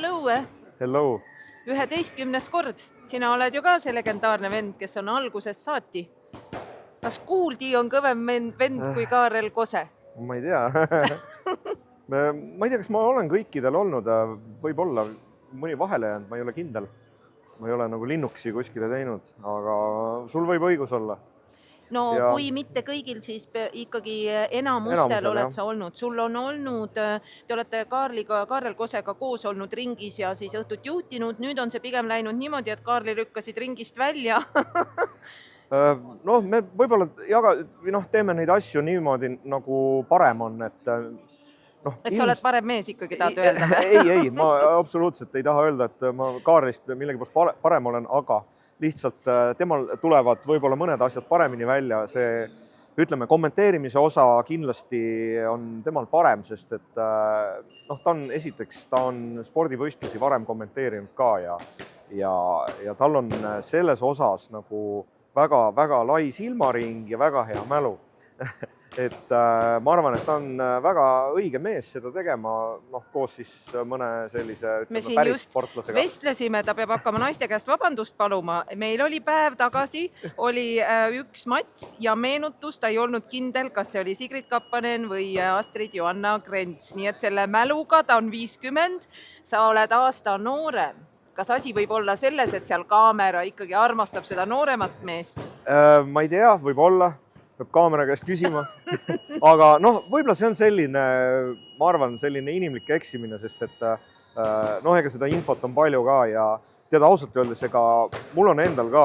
Hello! Hello! 11. kord. Sina oled ju ka see legendaarne vend, kes on algusest saati. Kas Kuuldi on kõvem vend kui Kaarel Kose? Ma ei tea. Ma ei tea, kas ma olen kõikidel olnud. Võib-olla mõni vahele jäänud, ma ei ole kindel. Ma ei ole nagu linnuksi kuskile teinud, aga sul võib õigus olla. No kui mitte kõigil, siis ikkagi enamustel oled sa olnud. Sul on olnud, te olete Kaarel Kosega koos olnud ringis ja siis õhtut juhtinud. Nüüd on see pigem läinud niimoodi, et Kaarli lükkasid ringist välja. Me võib-olla teeme neid asju niimoodi, nagu parem on. Et sa oled parem mees ikkagi tahad öelda? Ei, ma absoluutselt ei taha öelda, et ma Kaarlist millegipärast parem olen, aga lihtsalt temal tulevad võib-olla mõned asjad paremini välja. See, ütleme, kommenteerimise osa kindlasti on temal parem, sest et ta on spordivõistlusi varem kommenteerinud ka ja tal on selles osas nagu väga lai silmaring ja väga hea mälu. Et ma arvan, et ta on väga õige mees seda tegema, koos siis mõne sellise päris sportlasega. Me vestlesime, ta peab hakkama naiste käest vabandust paluma. Meil oli päev tagasi, oli üks mats ja meenutus, ta ei olnud kindel, kas see oli Sigrid Kappanen või Astrid Joanna Krents. Nii et selle mäluga ta on 50, sa oled aasta noorem. Kas asi võib olla selles, et seal kaamera ikkagi armastab seda nooremat meest? Ma ei tea, võib olla. Peab kaamera käest küsima. Aga võib-olla see on selline, ma arvan, selline inimlik eksimine, sest et ega seda infot on palju ka ja tead ausalt öeldes, ega mul on endal ka,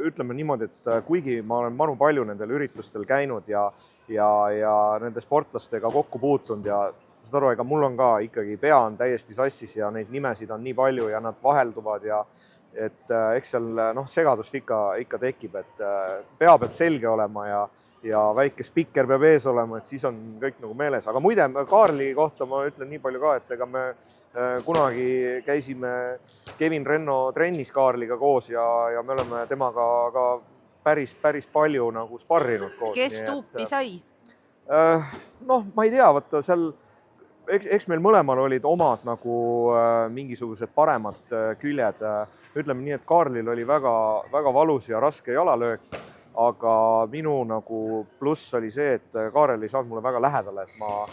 ütleme niimoodi, et kuigi ma olen maru palju nendel üritustel käinud ja nende sportlastega kokku puutunud ja saad aru, ega mul on ka ikkagi pea on täiesti sassis ja neid nimesid on nii palju ja nad vahelduvad ja et eks seal segadust ikka tekib, et pea peab selge olema ja väike spikker peab ees olema, et siis on kõik nagu meeles. Aga muide, Kaarli kohta ma ütlen nii palju ka, et ega me kunagi käisime Kevin Renno trennis Kaarliga koos ja me oleme temaga ka päris palju nagu sparrinud koos. Kes tuupi sai? Ma ei tea, võtta seal eks meil mõlemal olid omad nagu mingisugused paremad küljed. Ütleme nii, et Kaarlil oli väga valus ja raske jalalöök, aga minu nagu pluss oli see, et Kaarel ei saanud mulle väga lähedale, et ma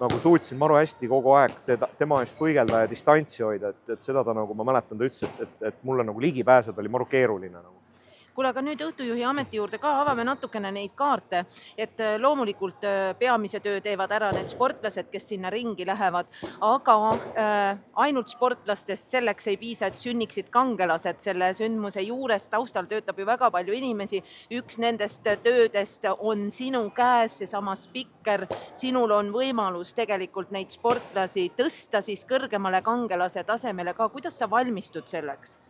nagu suutsin maru hästi kogu aeg tema eest põigelda ja distantsi hoida, et seda ta nagu ma mäletan, ta ütles, et mulle nagu ligi pääseda oli maru keeruline nagu. Kuule, aga nüüd õhtujuhi ameti juurde ka avame natukene neid kaarte, et loomulikult peamise töö teevad ära need sportlased, kes sinna ringi lähevad, aga ainult sportlastest selleks ei piisa, et sünniksid kangelased. Selle sündmuse juures taustal töötab ju väga palju inimesi. Üks nendest töödest on sinu käes, seesama spikker. Sinul on võimalus tegelikult neid sportlasi tõsta siis kõrgemale kangelase tasemele ka. Kuidas sa valmistud selleks?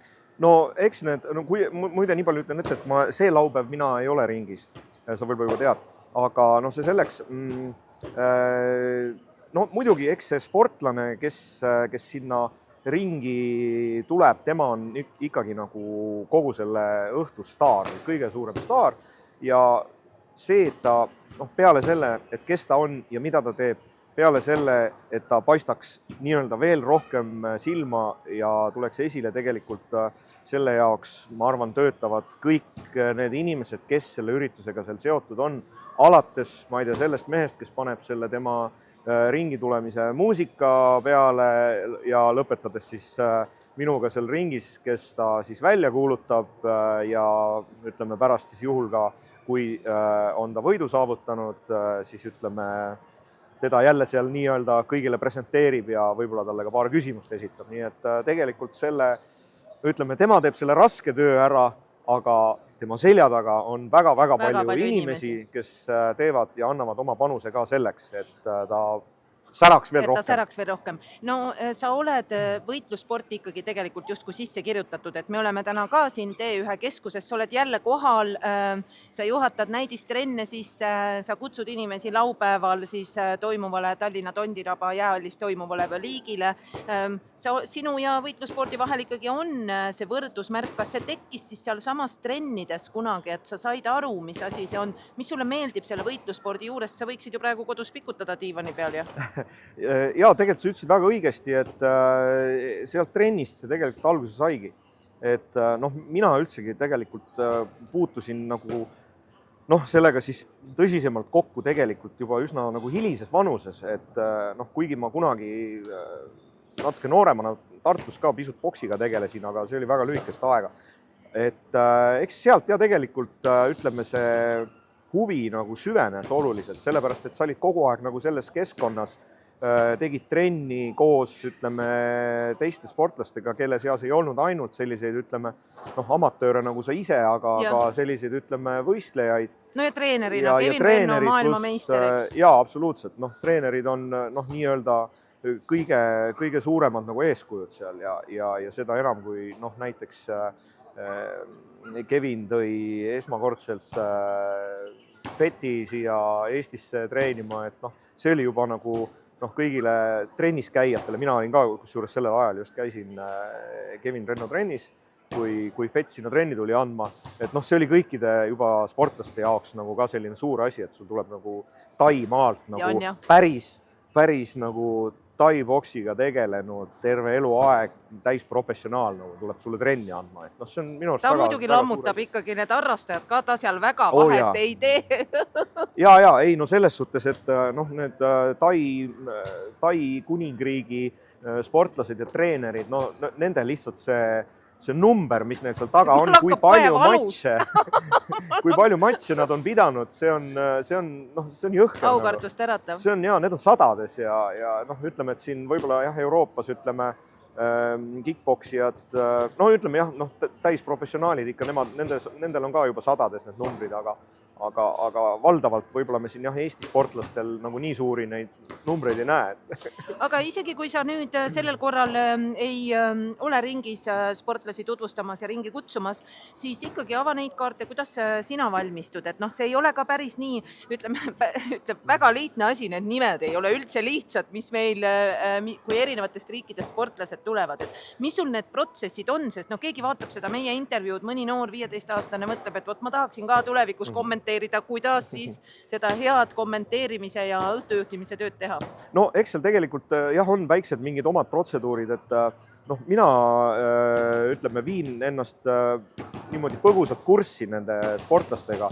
Eks need, kui muide nii palju ütlen ette, et see laupäev mina ei ole ringis, sa võib-olla juba tead, aga see selleks, muidugi eks see sportlane, kes sinna ringi tuleb, tema on ikkagi nagu kogu selle õhtu staar, kõige suurem staar ja see, et ta peale selle, et kes ta on ja mida ta teeb, peale selle, et ta paistaks nii-öelda veel rohkem silma ja tuleks esile tegelikult selle jaoks, ma arvan, töötavad kõik need inimesed, kes selle üritusega seal seotud on. Alates, ma ei tea, sellest mehest, kes paneb selle tema ringi tulemise muusika peale ja lõpetades siis minuga seal ringis, kes ta siis välja kuulutab ja ütleme pärast siis juhul ka, kui on ta võidu saavutanud, siis ütleme teda jälle seal nii-öelda kõigile presenteerib ja võib-olla talle ka paar küsimust esitab. Nii et tegelikult tema teeb selle raske töö ära, aga tema selja taga on väga palju inimesi, kes teevad ja annavad oma panuse ka selleks, et ta säraks veel rohkem. Sa oled võitlussporti ikkagi tegelikult justkui sisse kirjutatud, et me oleme täna ka siin T1 keskuses, sa oled jälle kohal, sa juhatad näidistrenne, siis sa kutsud inimesi laupäeval siis toimuvale Tallinna Tondiraba jäähallis toimuvale liigile. Sinu ja võitlusspordi vahel ikkagi on see võrdusmärk, kas see tekkis siis seal samas trennides kunagi, et sa said aru, mis asi see on, mis sulle meeldib selle võitlusspordi juures, sa võiksid ju praegu kodus pikutada diivani peal, jah? Ja tegelikult sa ütlesid väga õigesti, et sealt trennist see tegelikult alguse saigi. Et noh, mina üldsegi tegelikult puutusin nagu sellega siis tõsisemalt kokku tegelikult juba üsna nagu hilises vanuses, et kuigi ma kunagi natuke nooremana Tartus ka pisut boksiga tegelesin, aga see oli väga lühikest aega. Et eks sealt ja tegelikult ütleme see huvi nagu süvenes oluliselt, sellepärast et sa olid kogu aeg nagu selles keskkonnas, tegid trenni koos, ütleme, teiste sportlastega, kelle seas ei olnud ainult selliseid, ütleme, amatööre nagu sa ise, aga selliseid, ütleme, võistlejaid. No ja treenerina, Kevin Renno, maailmameister, eks? Jaa, absoluutselt. Treenerid on nii-öelda kõige suuremad nagu eeskujud seal ja seda enam kui näiteks Kevin tõi esmakordselt Feti siia Eestisse treenima, et see oli juba nagu kõigile trennis käijatele, mina olin ka, kusjuures sellel ajal just käisin Kevin Renno trennis, kui Fett sinna trenni tuli andma, et see oli kõikide juba sportlaste jaoks nagu ka selline suur asi, et sul tuleb nagu Tai-maalt nagu päris nagu Tai-boksiga tegelenud terve eluaeg täisprofessionaal nagu tuleb sulle trenni andma, et see on minu arust ta muidugi lammutab ikkagi need harrastajad ka, ta seal väga vahet ei tee. Ja, ei, selles suhtes, et need Tai kuningriigi sportlased ja treenerid, nende lihtsalt see number, mis neil seal taga on, kui palju matše nad on pidanud, see on jõhker. Aukartust äratav. See on need on sadades ja ütleme, et siin võib-olla Euroopas, ütleme, kickboksijad, ütleme täisprofessionaalid ikka, nendel on ka juba sadades need numbrid, aga valdavalt võib-olla me siin Eesti sportlastel nagu nii suuri neid numbreid ei näe. Aga isegi kui sa nüüd sellel korral ei ole ringis sportlasi tutvustamas ja ringi kutsumas, siis ikkagi ava neid kaarte, kuidas sina valmistud, et see ei ole ka päris nii, ütleme väga lihtne asi, need nimed ei ole üldse lihtsad, mis meil, kui erinevatest riikidest sportlased tulevad, et mis sul need protsessid on, sest keegi vaatab seda meie intervjuud, mõni noor 15-aastane mõtleb, et ma tahaksin ka tulevikus kommenteerida, kuidas siis seda head kommenteerimise ja õhtujuhtimise tööd teha? No eks seal tegelikult on väiksed mingid omad protseduurid, et mina ütleme, viin ennast niimoodi põgusalt kurssi nende sportlastega,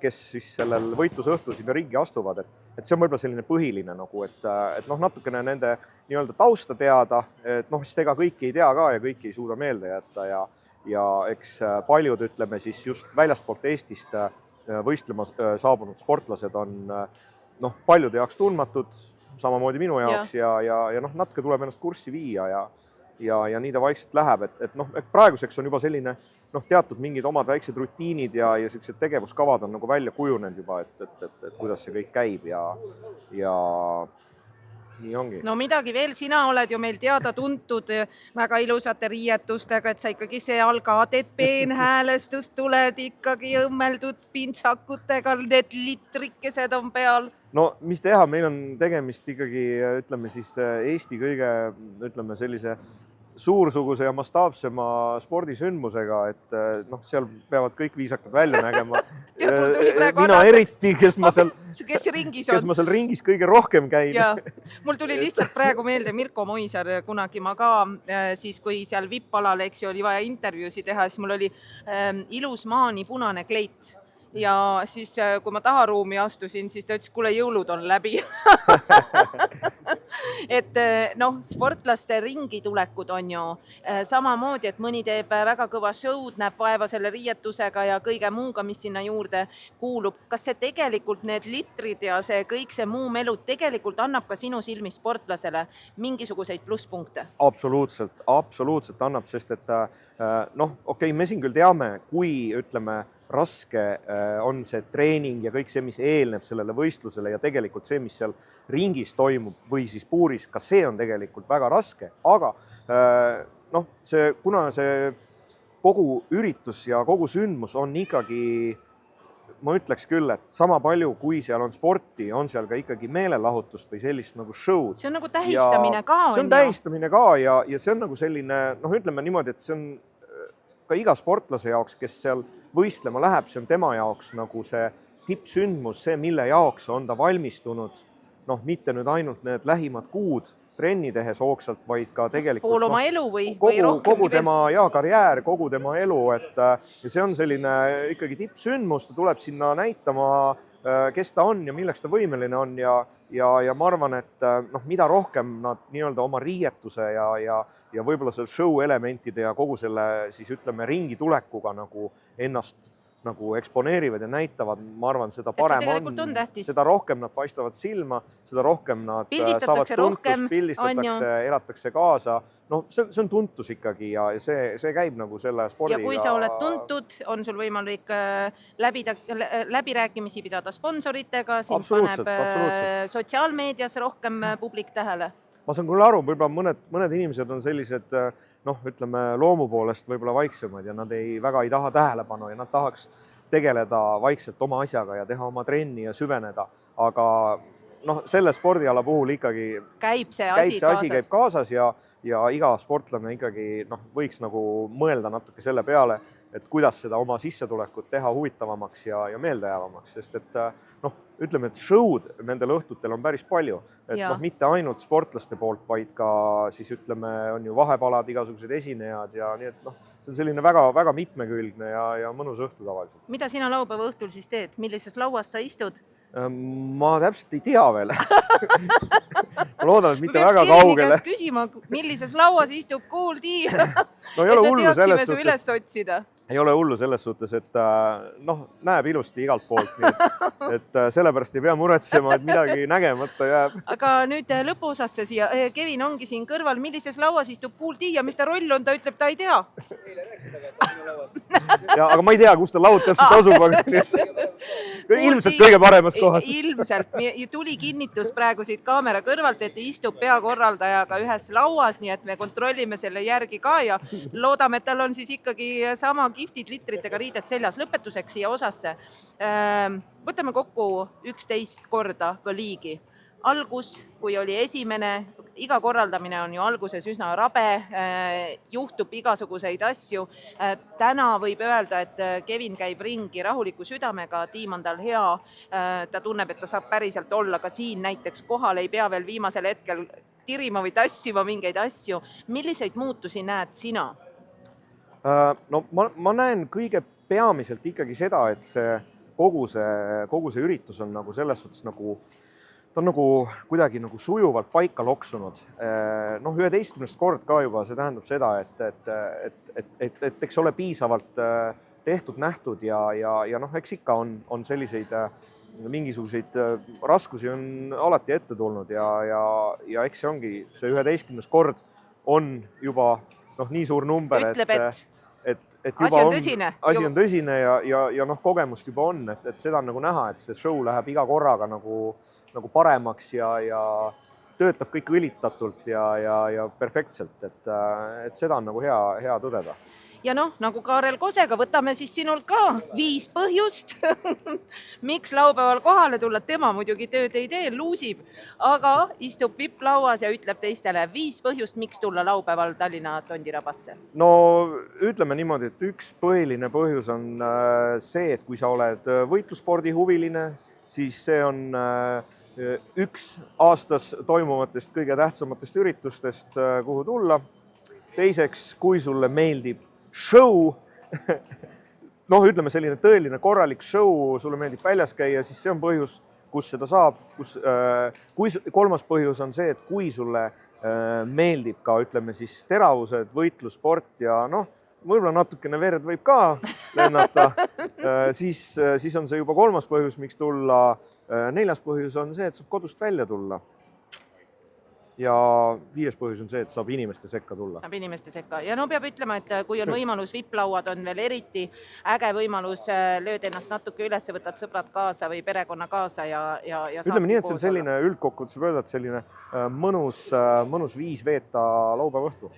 kes siis sellel võitlusõhtul sinna ringi astuvad, et see on võib-olla selline põhiline nagu, et natukene nende nii-öelda tausta teada, et sest ega kõiki ei tea ka ja kõiki ei suuda meelde jätta ja eks paljud, ütleme siis just väljaspoolt Eestist võistlema saabunud sportlased on paljude jaoks tundmatud, samamoodi minu jaoks ja natuke tuleb ennast kurssi viia ja nii ta vaikselt läheb, et praeguseks on juba selline teatud mingid omad väiksed rutiinid ja sellised tegevuskavad on nagu välja kujunenud juba, et kuidas see kõik käib ja nii ongi. No midagi veel, sina oled ju meil teada-tuntud väga ilusate riietustega, et sa ikkagi seal ka teed peenhäälestust, tuled ikkagi õmmeldud pintsakutega, need litrikesed on peal. No mis teha, meil on tegemist ikkagi, ütleme siis Eesti kõige, ütleme sellise suursuguse ja mastaapsema spordisündmusega, et seal peavad kõik viisakad välja nägema. Mina eriti, kes ma seal ringis kõige rohkem käin. Mul tuli lihtsalt praegu meelde Mirko Moisar, kunagi ma ka siis, kui seal VIP-alal, eks ju, oli vaja intervjuusi teha, siis mul oli ilus maani punane kleit. Ja siis, kui ma taharuumi astusin, siis ta ütles, kuule, jõulud on läbi. Et sportlaste ringi tulekud on ju samamoodi, et mõni teeb väga kõva show'd, näeb vaeva selle riietusega ja kõige muuga, mis sinna juurde kuulub. Kas see tegelikult need litrid ja see kõik see muu melu tegelikult annab ka sinu silmis sportlasele mingisuguseid plusspunkte? Absoluutselt annab, sest et me siin küll teame, kui, ütleme, raske on see treening ja kõik see, mis eelneb sellele võistlusele ja tegelikult see, mis seal ringis toimub või siis puuris, ka see on tegelikult väga raske, aga kuna see kogu üritus ja kogu sündmus on ikkagi, ma ütleks küll, et sama palju, kui seal on sporti, on seal ka ikkagi meelelahutust või sellist nagu show'd. See on nagu tähistamine ka. See on tähistamine ka ja see on nagu selline, ütleme niimoodi, et see on ka iga sportlase jaoks, kes seal võistlema läheb, see on tema jaoks nagu see tippsündmus, see, mille jaoks on ta valmistunud noh, mitte nüüd ainult need lähimad kuud trenni tehes hoogsalt, vaid ka tegelikult pool oma elu või rohkem. Kogu tema karjäär, kogu tema elu, ja see on selline ikkagi tippsündmus, ta tuleb sinna näitama, kes ta on ja milleks ta võimeline on ja ma arvan, et noh, mida rohkem nad nii-öelda oma riietuse ja võib-olla selle show elementide ja kogu selle siis ütleme ringi tulekuga nagu ennast nagu eksponeerivad ja näitavad, ma arvan, seda parem on, seda rohkem nad paistavad silma, seda rohkem nad saavad tuntust, pildistatakse, elatakse kaasa. No see on tuntus ikkagi ja see käib nagu selle spordiga. Ja kui sa oled tuntud, on sul võimalik läbirääkimisi pidada sponsoritega, sind paneb sotsiaalmeedias rohkem publik tähele. Ma saan küll aru, võib-olla mõned inimesed on sellised, noh, ütleme loomu poolest võib-olla vaiksemad ja nad väga ei taha tähelepanu ja nad tahaks tegeleda vaikselt oma asjaga ja teha oma trenni ja süveneda, aga noh, selle spordiala puhul ikkagi käib see asi kaasas ja iga sportlane ikkagi võiks nagu mõelda natuke selle peale, et kuidas seda oma sissetulekut teha huvitavamaks ja meeldejäävamaks, sest et noh, ütleme, et show'd nendel õhtutel on päris palju, et noh, mitte ainult sportlaste poolt, vaid ka siis ütleme, on ju vahepalad, igasugused esinejad ja nii, et noh, see on selline väga mitmekülgne ja mõnus õhtu tavaliselt. Mida sina laupäeva õhtul siis teed? Millises lauas sa istud? Ma täpselt ei tea veel. Ma loodan, et mitte väga kaugele. Küsima, millises lauas istub Kool D. No ei ole hullu selles suhtes. Üles otsida. Ei ole hullu selles suhtes, et noh, näeb ilusti igalt poolt, nii et sellepärast ei pea muretsema, et midagi nägemata jääb. Aga nüüd lõpuosasse siia. Kevin ongi siin kõrval. Millises lauas istub Kool D ja mis ta roll on, ta ütleb, ta ei tea. Ja, aga ma ei tea, kus ta laud täpselt asub, aga ilmselt kõige paremas kohas. Ilmselt. Tuli kinnitus praegu siit kaamera kõrvalt, et istub peakorraldajaga ühes lauas, nii et me kontrollime selle järgi ka ja loodame, et tal on siis ikkagi sama kiftid litritega riided seljas. Lõpetuseks siia osasse. Võtame kokku 11 korda liigi. Algus, kui oli esimene, iga korraldamine on ju alguses üsna rabe, juhtub igasuguseid asju. Täna võib öelda, et Kevin käib ringi rahuliku südamega, tiim on tal hea, ta tunneb, et ta saab päriselt olla ka siin näiteks kohal, ei pea veel viimasel hetkel tirima või tassima mingeid asju. Milliseid muutusi näed sina? No ma näen kõige peamiselt ikkagi seda, et kogu see üritus on nagu selles suhtes nagu ta on nagu kuidagi nagu sujuvalt paika loksunud. Noh, 11. kord ka juba, see tähendab seda, et eks ole piisavalt tehtud, nähtud ja noh, eks ikka on selliseid mingisuguseid raskusi on alati ette tulnud ja eks see ongi, see 11. kord on juba nii suur number, et juba asi on tõsine ja noh, kogemust juba on, et seda on nagu näha, et see show läheb iga korraga nagu paremaks ja töötab kõik õlitatult ja perfektselt, et seda on nagu hea tõdeda. Ja noh, nagu Kaarel Kosega, võtame siis sinult ka 5 põhjust, miks laupäeval kohale tulla. Tema muidugi tööd ei tee, luusib, aga istub VIP-lauas ja ütleb teistele 5 põhjust, miks tulla laupäeval Tallinna Tondirabasse. No ütleme niimoodi, et üks põhiline põhjus on see, et kui sa oled võitlusspordi huviline, siis see on üks aastas toimuvatest kõige tähtsamatest üritustest, kuhu tulla. Teiseks, kui sulle meeldib show, noh, ütleme selline tõeline korralik show, sulle meeldib väljas käia, siis see on põhjus, kus seda saab. Kolmas põhjus on see, et kui sulle meeldib ka, ütleme siis teravused, võitlussport ja noh, võib-olla natukene verd võib ka lennata, siis on see juba kolmas põhjus, miks tulla. 4. põhjus on see, et saab kodust välja tulla. Ja 5. põhjus on see, et saab inimeste sekka tulla. Saab inimeste sekka. Ja no peab ütlema, et kui on võimalus, VIP-lauad on veel eriti äge võimalus, lööd ennast natuke üles, võtad sõbrad kaasa või perekonna kaasa ja ütleme nii, et see on selline üldkokkuvõttes võib öelda, et selline mõnus viis veeta laupäeva õhtu.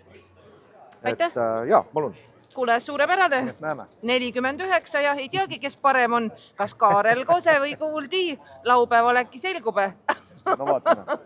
Aitäh! Jaa, palun. Kuule, suurepärane. 49 ja ei teagi, kes parem on, kas Kaarel Kose või Kool D. Laupäeval äkki selgub. No vaatame.